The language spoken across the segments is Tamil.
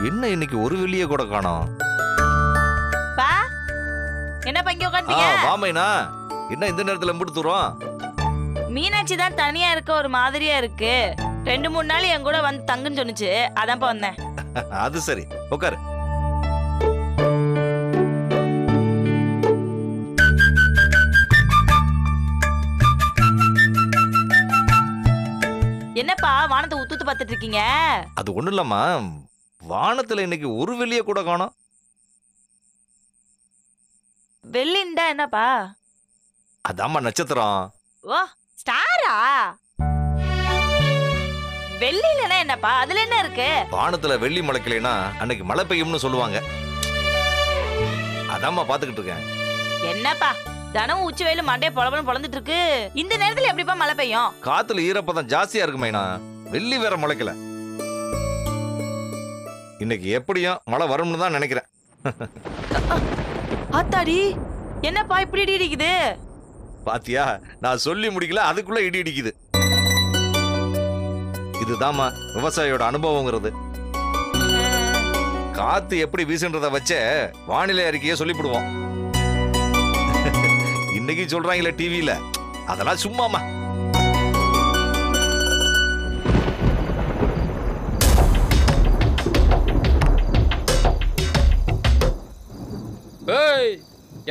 என்ன இன்னைக்கு ஒரு வெளிய கூட காணோம். பா என்ன பங்க உட்கார்ந்தீங்க? வாமைனா என்ன இந்த நேரத்துல எம்புட்டு தூரம்? மீனாட்சி தான் தனியா இருக்க ஒரு மாதிரியா இருக்கு. 2-3 நாள் என் கூட வந்து தங்குன்னு சொன்னுச்சு, அதான்ப்பா வந்தேன். அது சரி, உட்காரு. என்னப்பா வானத்தை உத்து பார்த்துட்டு இருக்கீங்க? அது ஒண்ணு இல்லம்மா, வானத்துல இன்னைக்கு ஒரு வெளிய கூட காணோம். வெள்ளிண்டா என்னப்பா? அதாம்மா நட்சத்திரம். ஓ ஸ்டாரா? வெள்ளிலனா என்னப்பா? அதுல என்ன இருக்கு? வானத்துல வெள்ளி முளைக்கலைன்னா அன்னைக்கு மழை பெய்யும்னு சொல்லுவாங்க. அதாம்மா பாத்துக்கிட்டு இருக்கேன். என்னப்பா தினமும் உச்சி வெயில மண்டைய பொளபொளன்னு பொளந்துட்டு இருக்கு, இந்த நேரத்துல எப்படிப்பா மழை பெய்யும்? காத்துல ஈரப்பதம் ஜாஸ்தியா இருக்குமேனா, வெள்ளி வேற முளைக்கல. இன்னைக்கு எப்படியும் மழை வரும்னு தான் நினைக்கிறேன். ஆத்தாடி என்னப்பா இப்படி இடி இடிக்குது? பாத்தியா, நான் சொல்லி முடிக்கல அதுக்குள்ள இடி இடிக்குது. இதுதாம்மா விவசாயியோட அனுபவங்கிறது. காத்து எப்படி வீசுன்றத வச்ச வானிலை அறிக்கையை சொல்லிவிடுவோம். இன்னைக்கு சொல்றாங்களே டிவியில, அதெல்லாம் சும்மாமா. ஏய்,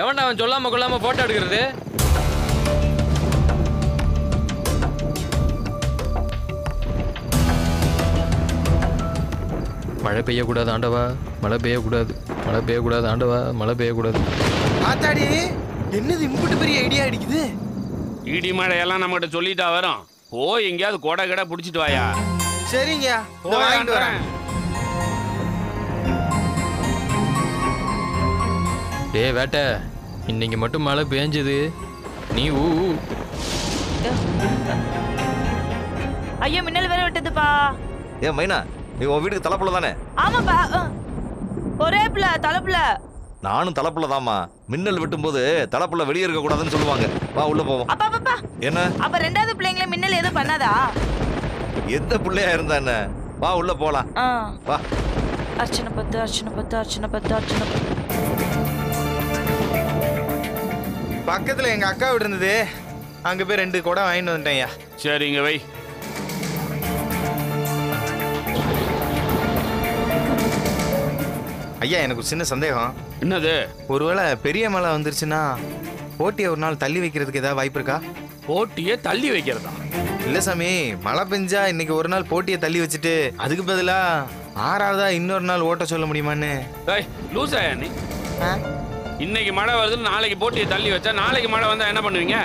எவன்டா அவன் சொல்லாம கொள்ளாம போட்டோ எடுக்கிறது? மழை பெய்யக்கூடாது ஆண்டவா, மழை பெய்யக்கூடாது, மழை பெய்யக்கூடாது ஆண்டவா, மழை பெய்யக்கூடாது. ஆத்தாடி என்னது இம்புட்டு பெரிய ஐடியா அடிக்குது? இடி மழையெல்லாம் நம்மகிட்ட சொல்லிட்டா வரும். போய் எங்கேயாவது கொடை கடை பிடிச்சிட்டு வாயா. சரிங்க, வாங்கிட்டு வரேன். டேய் வேட்டை, இன்னைக்கு மட்டும் மழை பெஞ்சது, நீ ஊ. ஐயோ மின்னல் வேற விட்டதுப்பா. ஏன் மைனா, நீ உன் வீட்டுக்கு தலைப்புல தானே? ஆமாப்பா, ஒரே புள்ள தலைப்புல. நானும் தலைப்புல தாம்மா. மின்னல் வெட்டும் போது தலைப்புல வெளியே இருக்க கூடாதுன்னு சொல்லுவாங்க. வா உள்ள போவோம். அப்பா அப்பா என்ன? அப்ப ரெண்டாவது பிள்ளைங்கள மின்னல் எதுவும் பண்ணாதா? எந்த பிள்ளையா இருந்தா என்ன? வா உள்ள போலாம். வா. அர்ச்சனை பத்து, அர்ச்சனை பத்து, அர்ச்சனை பத்து, அர்ச்சனை பத்து. பக்கத்துல எங்க அக்கா வீடு இருந்தது, அங்க போய் 2 குடம் வாங்கிட்டு வந்துட்டேன்யா. சரிங்க வை. ஐயா எனக்கு ஒரு சின்ன சந்தேகம். என்னது? ஒருவேளை பெரிய மழை வந்துருச்சுன்னா போட்டியை ஒரு நாள் தள்ளி வைக்கிறதுக்கு ஏதாவது வாய்ப்பு இருக்கா? போட்டியை தள்ளி வைக்கிறதா? இல்ல சாமி, மழை பெஞ்சா இன்னைக்கு ஒரு நாள் போட்டியை தள்ளி வச்சுட்டு அதுக்கு பதிலா 6ஆவதா இன்னொரு நாள் ஓட்ட சொல்ல முடியுமான்னு. லூசாயா நீ? இன்னைக்கு மழை வருதுன்னு நாளைக்கு போட்டியை தள்ளி வச்சா நாளைக்கு மழை வந்தா என்ன பண்ணுவீங்க?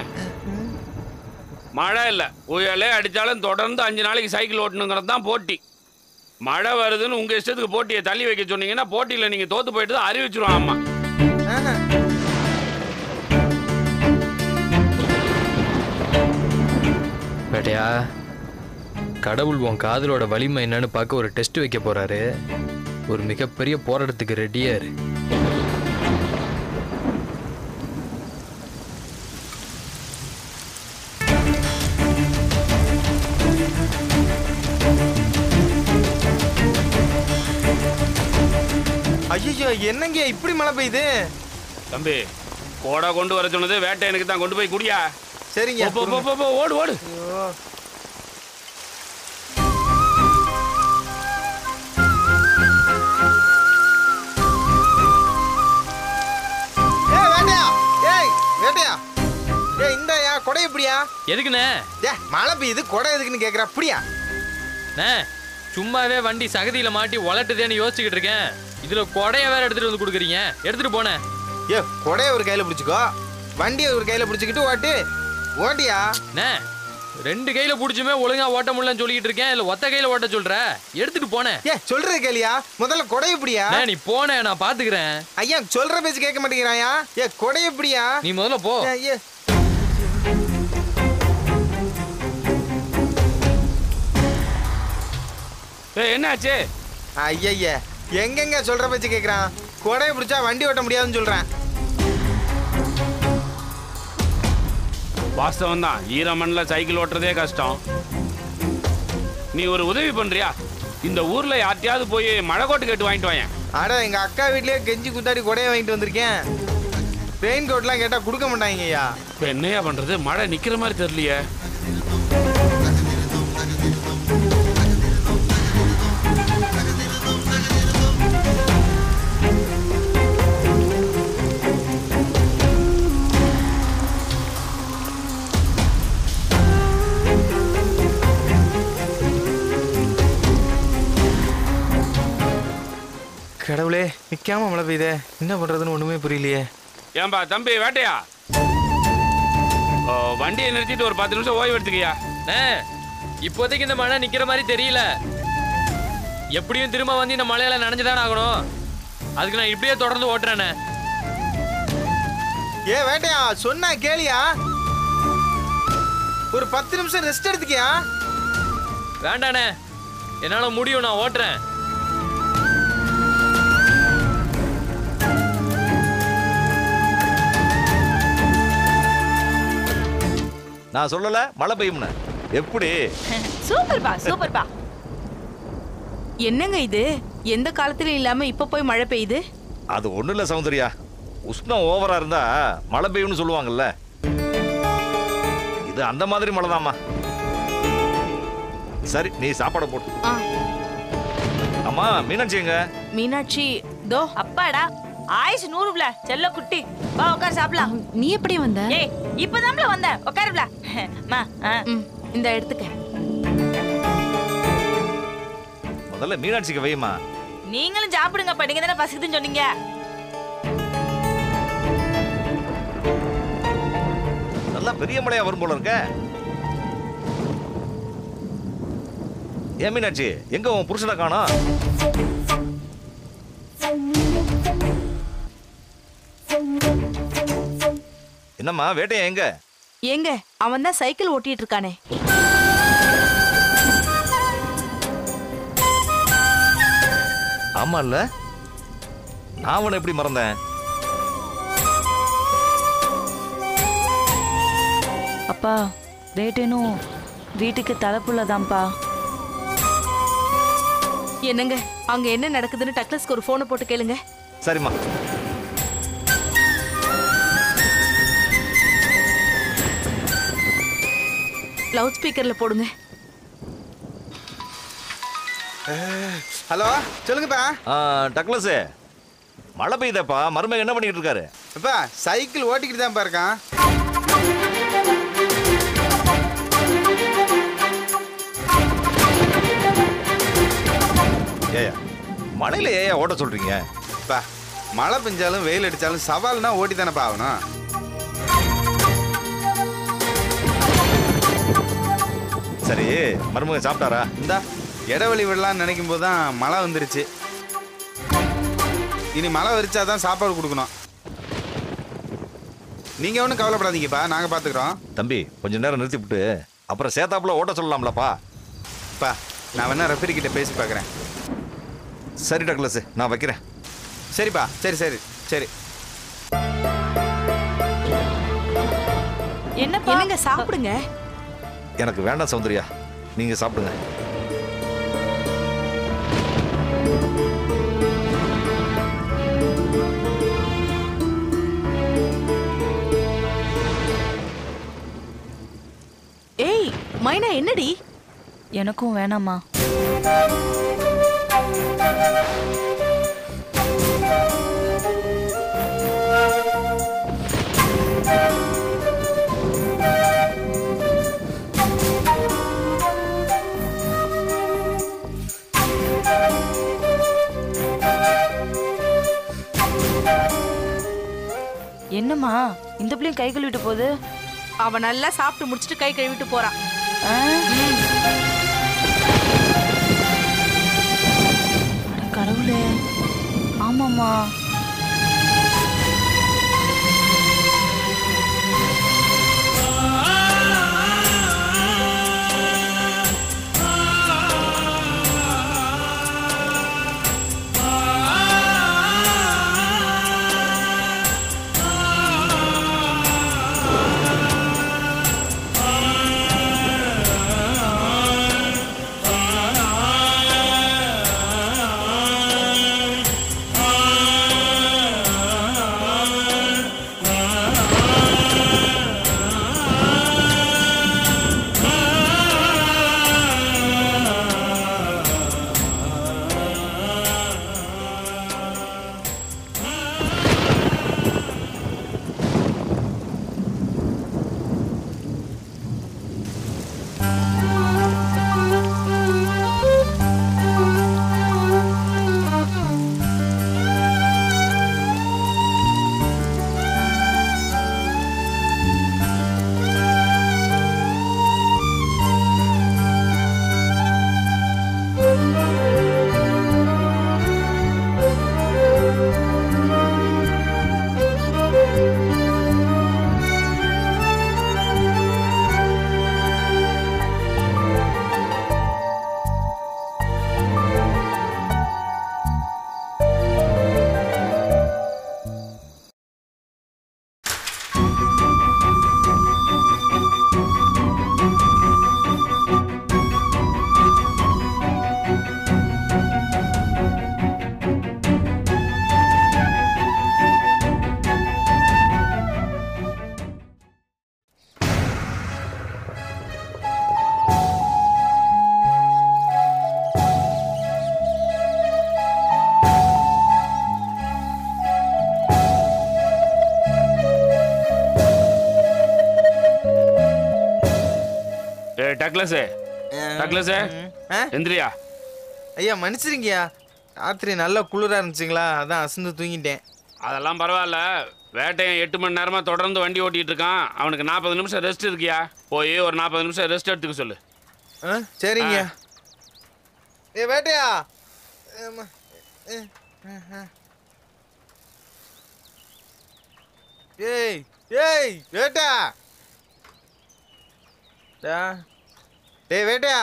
மழை இல்லை, புயலே அடித்தாலும் தொடர்ந்து 5 நாளைக்கு சைக்கிள் ஓட்டணுங்கிறது தான் போட்டி. மழை வருதுன்னு உங்க இஷ்டத்துக்கு போட்டியை தள்ளி வைக்க சொன்னீங்கன்னா போட்டியில் நீங்க தோத்து போயிட்டு தான் அறிவிச்சிருவோம். அம்மா வேட்டையா, கடவுள் உன் காதலோட வலிமை என்னன்னு பார்க்க ஒரு டெஸ்ட் வைக்க போறாரு. ஒரு மிகப்பெரிய போராட்டத்துக்கு ரெடியா இரு. ஐயோ என்னங்க இப்படி மழை பெய்யுது? தம்பி, கோடை கொண்டு வர சொன்னது வேட்டை எனக்கு தான், கொண்டு போய் குடியா. சரிங்க, ஓடு ஓடு. இந்தாயா கொடை எப்படியா? எதுக்குண்ணே? மழை பெய்யுது, கொடை எதுக்குன்னு கேக்குற? அப்படியா? சும்மாவே வண்டி சகதியில மாட்டி உலட்டுதேன்னு யோசிச்சுக்கிட்டு இருக்கேன். இதுல கொடைய வேற எடுத்துட்டு வந்து கொடுக்குறீங்க. எடுத்துட்டு போனேன். கொடைய ஒரு கையில பிடிச்சிக்கோ, வண்டியை ஒரு கையில பிடிச்சிக்கிட்டு ஓட்டியா. 2 கையில புடிச்சுமே ஒழுங்கா ஓட்ட முடியலன்னு சொல்லிட்டு இருக்கேன். இல்ல ஒத்த கையில ஓட்ட சொல்ற? எடுத்துட்டு போனேன். சொல்றது கேளியா, முதல்ல கொடை எப்படியா? நீ போனே, நான் பாத்துக்கிறேன். ஐயா சொல்ற பேச்சு கேட்க மாட்டேங்கிறாயா? கொடை எப்படியா? நீ முதல்ல போ. என்னாச்சு? ஐயா எங்கெங்க சொல்ற பேச்சு கேக்குறான்? கொடையை பிடிச்சா வண்டி ஓட்ட முடியாதுன்னு சொல்றேன். வாஸ்தவம் தான், ஈரமண்ல சைக்கிள் ஓட்டுறதே கஷ்டம். நீ ஒரு உதவி பண்றியா? இந்த ஊர்ல யார்ட்டையாவது போய் மழை கோட்டு கேட்டு வாங்கிட்டு வாங்க. அட எங்க அக்கா வீட்லயே கெஞ்சி குத்தாடி கொடையை வாங்கிட்டு வந்திருக்கேன். ரெயின் கோட்லாம் கேட்டா கொடுக்க மாட்டாங்க ஐயா. இப்ப என்னையா பண்றது? மழை நிக்கிற மாதிரி தெரியலையே. கடவுளே, நிக்காம மழை பெய்யுதே, என்ன பண்றதுன்னு ஒண்ணுமே புரியலையே. ஏன்பா தம்பி வேட்டையா, வண்டியை நிறுத்திட்டு ஒரு 10 நிமிஷம் ஓய்வு எடுத்துக்கியா. இப்போதைக்கு இந்த மழை நிக்கிற மாதிரி தெரியல. எப்படியும் திரும்ப வந்து இந்த மழையில நனைஞ்சுதானே ஆகணும். அதுக்கு நான் இப்படியே தொடர்ந்து ஓட்டுறேனே. வேட்டையா, சொன்னா கேளியா? ஒரு 10 நிமிஷம் ரெஸ்ட் எடுத்துக்கியா? வேண்டானே, என்னால முடியும், நான் ஓட்டுறேன். நான் சொல்லல மழை பெய்யும்னு. எப்படி? சூப்பர்பா சூப்பர்பா. என்னங்க இது, எந்த காலத்திலும் இல்லாம இப்ப போய் மழை பெய்யுது? அது ஒண்ணும் இல்ல சௌந்தர்யா, உஷ்ணம் ஓவரா இருந்தா மழை பெய்யும்னு சொல்லுவாங்கல்ல, இது அந்த மாதிரி மழைதாம்மா. சரி, நீ சாப்பாடு போட்டு. அம்மா மீனாட்சி எங்க? மீனாட்சி தோ. அப்பாடா, ஆயுஷ் 100 செல்ல குட்டி, வா உட்கார் சாப்பிடலாம். நீ எப்படி வந்த? ஏய் இப்பதான்ல வந்த, உட்காருப்ல. மா இந்த எடுத்துக்க. முதல்ல மீனாட்சிக்கு வைமா. நீங்களும் சாப்பிடுங்க, படிங்க தானே பசிக்குதுன்னு சொன்னீங்க. நல்லா பெரிய மழையா வரும் போல இருக்க. ஏன் மீனாட்சி, எங்க உன் புருஷனை காணோம்? என்னம்மா வேட்டையா எங்க? ஏங்க, அவன் தான் சைக்கிள் ஓட்டிட்டு இருக்கானே. ஆமா இல்ல, நான் அவனை எப்படி மறந்தேன்? அப்பா, வேட்டேனும் வீட்டுக்கு தலைப்புள்ளதான்ப்பா. என்னங்க, அங்க என்ன நடக்குதுன்னு டக்ளஸ்க்கு ஒரு போனை போட்டு கேளுங்க. சரிம்மா. லவுட் ஸ்பீக்கர்ல போடுங்க. ஹலோ, சொல்லுங்கப்பா. டக்ளஸ், மழை பெய்யுதப்பா, மருமகன் என்ன பண்ணிட்டு இருக்காரு? அப்பா சைக்கிள் ஓட்டிக்கிட்டு தான் இருக்கான். ஏயா மழையில ஏயா ஓட்ட சொல்றீங்க? அப்பா மழை பெஞ்சாலும் வெயில் அடிச்சாலும் சவால்னா ஓட்டி தானே ஆகணும். சரி, மருமகன் சாப்பிட்டாரா? இந்தா இடைவெளி விடலான்னு நினைக்கும் போது தான் மழை வந்துருச்சு. இனி மழை வரிச்சாதான் சாப்பாடு கொடுக்கணும். நீங்க ஒன்றும் கவலைப்படாதீங்கப்பா, நாங்க பாத்துக்கிறோம். தம்பி, கொஞ்ச நேரம் நிறுத்தி விட்டு அப்புறம் சேத்தாப்புல ஓட்ட சொல்லலாம்லப்பா. அப்பா நான் வேணா ரெஃபரி கிட்ட பேசி பார்க்குறேன். சரி டக்ளஸ், நான் வைக்கிறேன். சரிப்பா, சரி சரி சரி. என்னங்க சாப்பிடுங்க. எனக்கு வேண்டாம் சௌந்தர்யா, நீங்க சாப்பிடுங்க. ஏய் மைனா, என்னடி? எனக்கும் வேணாமா. என்னம்மா இந்த பிள்ளையும் கை கழுவிட்டு போகுது? அவன் நல்லா சாப்பிட்டு முடிச்சிட்டு கை கழுவிட்டு போறான். அட கடவுளே, ஆமாம்மா. டக்ளஸே டக்ளஸே எந்திரியா. ஐயா மன்னிச்சிருங்கய்யா, ராத்திரி நல்லா குளிராக இருந்துச்சுங்களா, அதான் அசந்து தூங்கிட்டேன். அதெல்லாம் பரவாயில்ல. வேட்டையன் 8 மணி நேரமா தொடர்ந்து வண்டி ஓட்டிட்டு இருக்கான். அவனுக்கு 40 நிமிஷம் ரெஸ்ட் இருக்கியா? போய் ஒரு 40 நிமிஷம் ரெஸ்ட் எடுத்துக்க சொல்லு. சரிங்க. வேட்டையா, ஏய் ஏய் வேட்டா, டேய் வேட்டையா.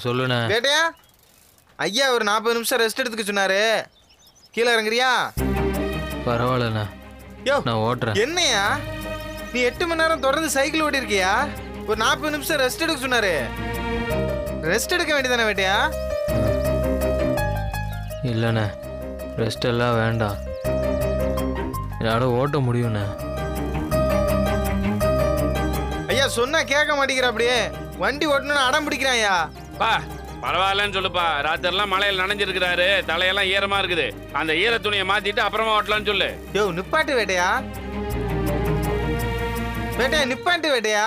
சொல்லுண்ணே. வேட்டையா, ஐயா ஒரு 40 நிமிஷம் ரெஸ்ட் எடுத்துக்க சொன்னாரு, கீழே இறங்குறியா? பரவாயில்லண்ணா, யோ நான் ஓட்டுறேன். என்னையா நீ 8 மணி நேரம் தொடர்ந்து சைக்கிள் ஓட்டி இருக்கியா? ஒரு 40 நிமிஷம் ரெஸ்ட் எடுக்க சொன்னாரு, ரெஸ்ட் எடுக்க வேண்டியதானே வேட்டையா? இல்லைண்ணே, ரெஸ்ட் எல்லாம் வேண்டாம், என்னால ஓட்ட முடியும்ண்ணே. ஐயா சொன்னா கேட்க மாட்டேங்கிற, அப்படியே வண்டி ஓட்டணும்னு அடம் பிடிக்கிறான் ஐயா. பா பரவாயில்லன்னு சொல்லுப்பா. ராத்திரிலாம் மழையில் நனைஞ்சிருக்கிறாரு, தலையெல்லாம் ஈரமா இருக்குது. அந்த ஈர துணியை மாத்திட்டு அப்புறமா ஓட்டலாம்னு சொல்லு. யோ நிப்பாட்டு வேட்டையா, வேட்டையா நிப்பாட்டு வேட்டையா.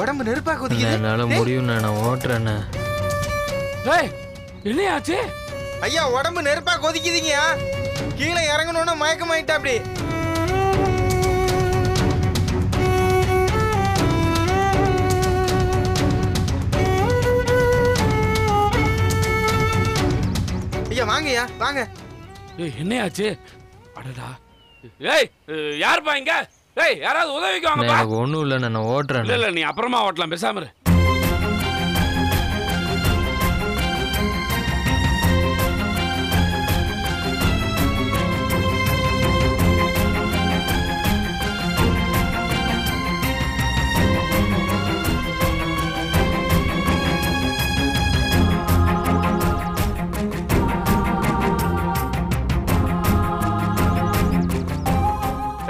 உடம்பு நெருப்பா கொதிக்குது. என்னால முடியும்ண்ணே, நான் ஓட்டுறேண்ணே. என்னையாச்சு? ஐயா உடம்பு நெருப்பா கொதிக்குதுங்க, கீழே இறங்கணும்னு மயக்கமாயிட்டா அப்படி. ஐயா வாங்கய்யா வாங்க. என்னையாச்சு? அடடா, ஏய் யாருப்பா இங்க? ஏய் யாராவது உதவிக்கு வாங்கப்பா. எனக்கு ஒண்ணும் இல்லைண்ணே, நான் ஓட்டுறேன். இல்ல நீ அப்புறமா ஓட்டலாம், பேசாம இரு.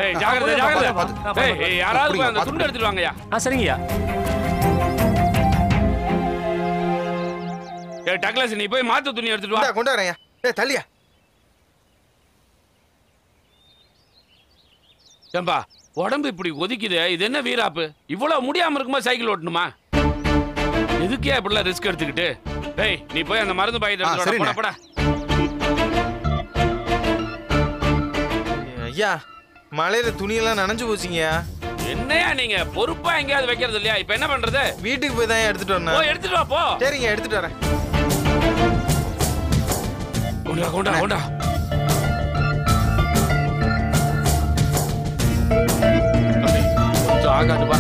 ஏய் ஜாகிரதை ஜாகிரதை. ஏய் யாராவது அந்த துண்டு எடுத்துட்டு வாங்கயா. சரிங்கய்யா. ஏய் டக்ளஸ், நீ போய் மாத்து துணி எடுத்துட்டு வா. கொண்டு வரேன்யா. ஏய் தள்ளியா. ஏம்பா உடம்பு இப்படி ஒதிக்குது, இது என்ன வீராப்பு? இவ்வளவு முடியாம இருக்குமா சைக்கிள் ஓட்டணுமா? எதுக்கே இப்படிலாம் ரிஸ்க் எடுத்துக்கிட்டு? டேய் நீ போய் அந்த மருந்து பாக்கெட் போடா போடா. ஐயா மழையில துணியெல்லாம் நனைஞ்சு போச்சுங்கய்யா. என்னையா நீங்க பொறுப்பா எங்கேயாவது வைக்கிறது இல்லையா? இப்ப என்ன பண்றது? வீட்டுக்கு போய் தான் எடுத்துட்டு போ வரேன். எடுத்துட்டு வா போ. சரிங்க எடுத்துட்டு வரேன். கொண்டா கொண்டா கொண்டா. கொஞ்சம் ஆகாட்டுப்பா,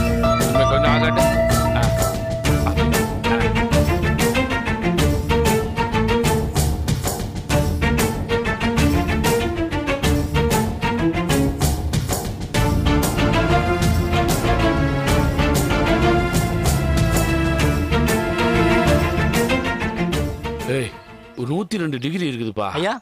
கொஞ்சம் ஆகாட்டு. ஏய் 102 டிகிரி இருக்குதுப்பா. ஐயா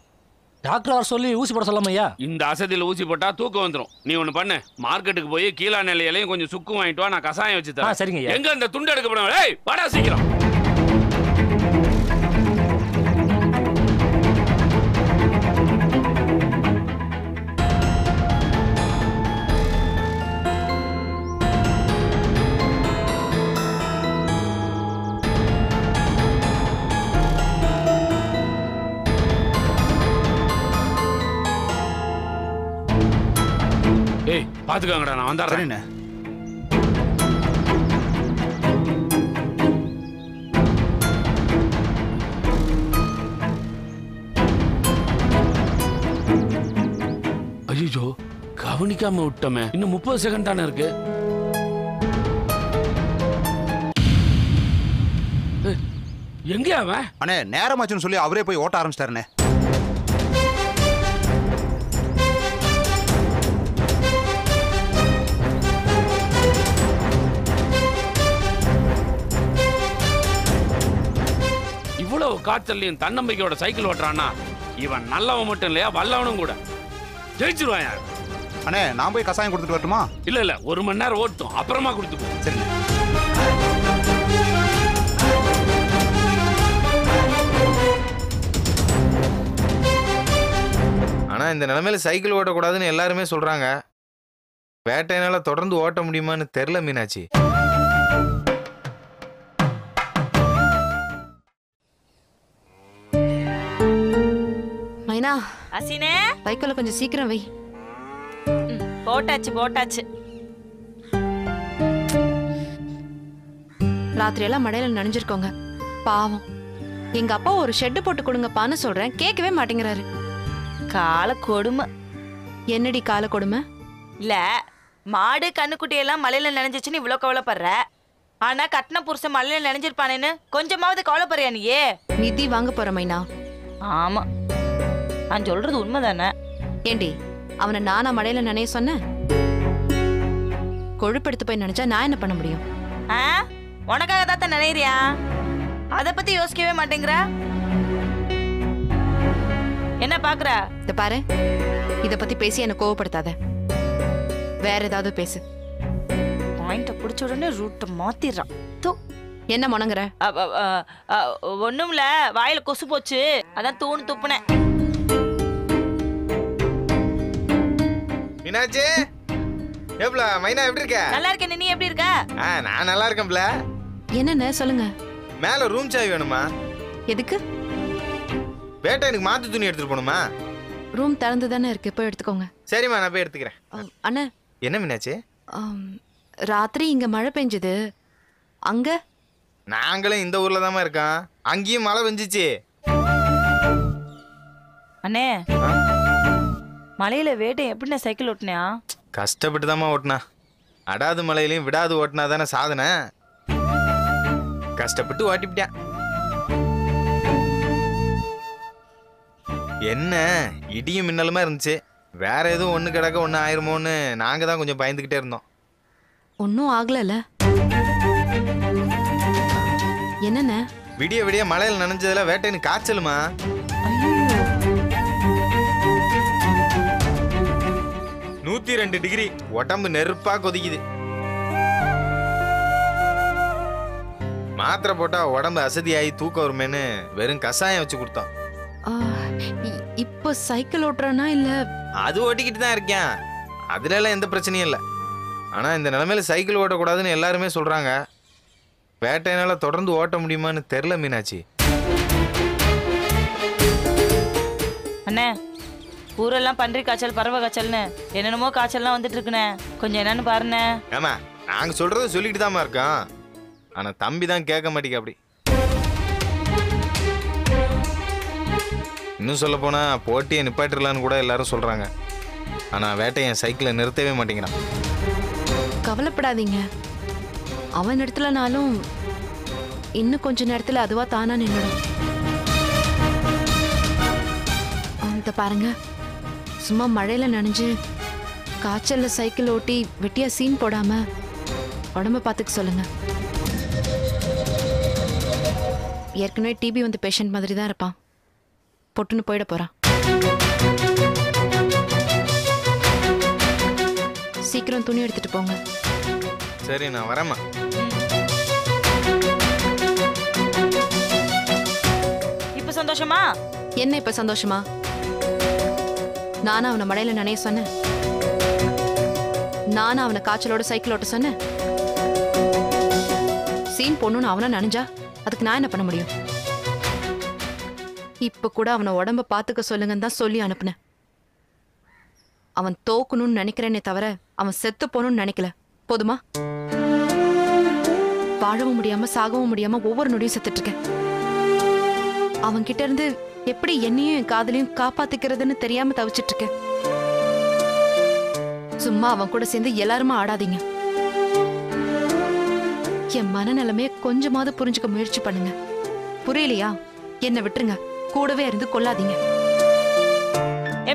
டாக்டர் வர சொல்லி ஊசி போட சொல்லாம ஐயா. இந்த அசதியில் ஊசி போட்டா தூக்கம் வந்துடும். நீ ஒண்ணு பண்ணு, மார்க்கெட்டுக்கு போய் கீழா நிலையிலையும் கொஞ்சம் சுக்கு வாங்கிட்டு வா, நான் கசாயம் வச்சு தரேன். சரிங்க ஐயா. எங்க அந்த துண்டு எடுக்க போறோம்? ஏய் வாடா சீக்கிரம். ஏய் பாத்துக்காங்கடா, நான் வந்துடுறேன். ஐயோ கவனிக்காம விட்டோமே, இன்னும் 30 செகண்ட் தானே இருக்கு. எங்க அவன்? அண்ணே நேரமாச்சுன்னு சொல்லி அவரே போய் ஓட்ட ஆரம்பிச்சிட்டாருண்ணே. இவ்வளவு காய்ச்சல்லையும் தன்னம்பிக்கையோட சைக்கிள் ஓட்டுறான்னா இவன் நல்லவன் மட்டும் இல்லையா, வல்லவனும் கூட. ஜெயிச்சிருவான் யார்? அண்ணே நான் போய் கசாயம் கொடுத்துட்டு வரட்டுமா? இல்ல 1 மணி நேரம் ஓட்டும், அப்புறமா கொடுத்துப்போம். சரிண்ணே. ஆனா இந்த நிலைமையில சைக்கிள் ஓட்டக்கூடாதுன்னு எல்லாருமே சொல்றாங்க. வேட்டையினால தொடர்ந்து ஓட்ட முடியுமான்னு தெரியல மீனாட்சி. மைனா அசினே வைக்கோல கொஞ்சம் சீக்கிரம் வை. போட்டாச்சு போட்டாச்சு. ராத்திரி எல்லாம் மழையில நனைஞ்சிருக்கோங்க, பாவம். எங்க அப்பா ஒரு ஷெட் போட்டு கொடுங்கப்பான்னு சொல்றேன், கேட்கவே மாட்டேங்கிறாரு. கால கொடுமை. என்னடி கால கொடுமை? இல்ல மாடு கண்ணுக்குட்டி எல்லாம் மலையில நனைஞ்சிச்சுன்னு இவ்வளவு கவலைப்படுற, ஆனா கட்டின புருஷன் மலையில நனைஞ்சிருப்பானேன்னு கொஞ்சமாவது கவலைப்படுறியா நீயே? மிதி வாங்க போற மைனா. ஆமா நான் சொல்றது உண்மைதானே. ஏண்டி அவனை நானா மழையில நனைய சொன்னேன்? கொழுப்பெடுத்து போய் நினைச்சா நான் என்ன பண்ண முடியும்? உனக்காக தான் நினைறியா? அத பத்தி யோசிக்கவே மாட்டேங்கிற. என்ன பாக்குற? இத பாரு, இத பத்தி பேசி என்ன கோவப்படுத்தாத. வேற ஏதாவது பேசு. பாயிண்ட புடிச்ச உடனே ரூட்ட மாத்திடுறான். என்ன முணங்குற? ஒண்ணும்ல, வாயில கொசு போச்சு, அதான் தூணு துப்புனேன். மீனாட்சி எப்பல மைனா எப்படி இருக்க? நல்லா இருக்கேன், நீ எப்படி இருக்க? நான் நல்லா இருக்கேன்ல. என்னன்னு சொல்லுங்க. மேல ரூம் சாவி வேணுமா? எதுக்கு? வேட்டை எனக்கு மாத்து துணி எடுத்துட்டு போணுமா? ரூம் திறந்து தானே இருக்கு, போய் எடுத்துக்கோங்க. சரிம்மா நான் போய் எடுத்துக்கிறேன். அண்ணா என்ன மீனாட்சி? ராத்திரி இங்க மழை பெஞ்சது, அங்க? நாங்களும் இந்த ஊர்ல தாமா இருக்கோம், அங்கேயும் மழை பெஞ்சிச்சு. அண்ணே மலையில வேட்டை எப்படி சைக்கிள் ஓட்டினியா? கஷ்டப்பட்டு தாமா ஓட்டினா. அடாது மலையிலையும் விடாது ஓட்டினா தானே சாதனை. கஷ்டப்பட்டு ஓட்டிவிட்டேன். என்ன இடியும் மின்னலுமா இருந்துச்சு. வேற எதுவும் ஒண்ணு கிடக்க ஒண்ணு ஆயிருமோன்னு நாங்க தான் கொஞ்சம் பயந்துகிட்டே இருந்தோம். ஒன்னும் ஆகல. என்னண்ணே? விடிய விடிய மலையில நனைஞ்சதுல வேட்டைன்னு காய்ச்சலுமா. 102 டிகிரி, உடம்பு நெருப்பா கொதிக்குது. மாத்திரை போட்டா உடம்பு அசதியாகி தூக்கம் வருமேன்னு வெறும் கசாயம் வச்சு கொடுத்தோம். இப்போ சைக்கிள் ஓட்டுறனா இல்ல? அது ஓட்டிக்கிட்டு தான் இருக்கேன். அதுலலாம் எந்த பிரச்சனையும் இல்லை. ஆனால் இந்த நிலைமையில சைக்கிள் ஓட்டக்கூடாதுன்னு எல்லாருமே சொல்கிறாங்க. வேட்டையினால தொடர்ந்து ஓட்ட முடியுமான்னு தெரில மீனாட்சி. அண்ணே, ஊரெல்லாம் பன்றி காய்ச்சல், பறவை காய்ச்சல்னு என்னென்னமோ காய்ச்சல்லாம் வந்துட்டு இருக்குண்ணே. கொஞ்சம் என்னன்னு பாருண்ணே. ஏமா, நாங்கள் சொல்கிறத சொல்லிட்டு தாம்மா இருக்கோம். ஆனால் தம்பி தான் கேட்க மாட்டேங்க. அப்படி இன்னும் சொல்ல போனால் போட்டியை நிப்பாட்டிடலான்னு கூட எல்லாரும் சொல்கிறாங்க. ஆனால் வேட்டை என் சைக்கிளை நிறுத்தவே மாட்டேங்கிறான். கவலைப்படாதீங்க, அவன் நிறுத்தலனாலும் இன்னும் கொஞ்ச நேரத்துல அதுவா தானா நின்னுடும். அந்த பாருங்க, சும்மா மழையில நனைஞ்சு காய்ச்சல்ல சைக்கிள் ஓட்டி வெட்டியா சீன் போடாம உடம்ப பார்த்துக்க சொல்லுங்க. ஏற்கனவே டிபி வந்து பேஷண்ட் மாதிரி தான் இருப்பான். பொட்டுன்னு போயிட போறான். சீக்கிரம் துணி எடுத்துட்டு போங்க. சரி, நான் வரேம்மா. இப்ப சந்தோஷமா? என்ன இப்ப சந்தோஷமா? நானா அவனை மழையில நனைய சொன்னேன்? நானா அவனை காய்ச்சலோட சைக்கிள் ஓட்ட சொன்னேன்? சீன் பொண்ணுன்னு அவனா நனைஞ்சா அதுக்கு நான் என்ன பண்ண முடியும்? இப்ப கூட அவனை உடம்ப பாத்துக்க சொல்லுங்கன்னு தான் சொல்லி அனுப்புனேன். அவன் தோக்கணும்னு நினைக்கிறேனே தவிர அவன் செத்து போகணும்னு நினைக்கல. போதுமா? வாழவும் முடியாம சாகவும் முடியாம ஒவ்வொரு நொடியும் செத்துட்டு இருக்கேன். அவன் கிட்ட இருந்து எப்படி என்னையும் என் காதலையும் காப்பாத்திக்கிறதுன்னு தெரியாம தவிச்சிட்டு இருக்கேன். சும்மா அவன் கூட சேர்ந்து எல்லாருமா ஆடாதீங்க. என் மனநிலைமைய கொஞ்சமாவது புரிஞ்சுக்க முயற்சி பண்ணுங்க. புரியலையா? என்ன விட்டுருங்க. கூடவே இருந்து கொல்லாதீங்க.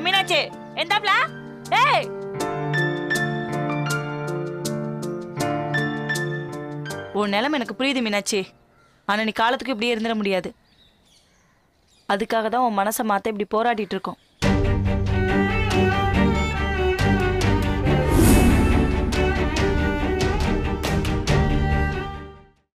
மீனாட்சி, எந்தாப்ல? ஏய், உன் நிலைமை எனக்கு புரியுது மீனாட்சி. ஆனா நீ காலத்துக்கு இப்படியே இருந்துட முடியாது. அதுக்காக தான் உன் மனசை மாத்த இப்படி போராடிட்டு இருக்கோம்.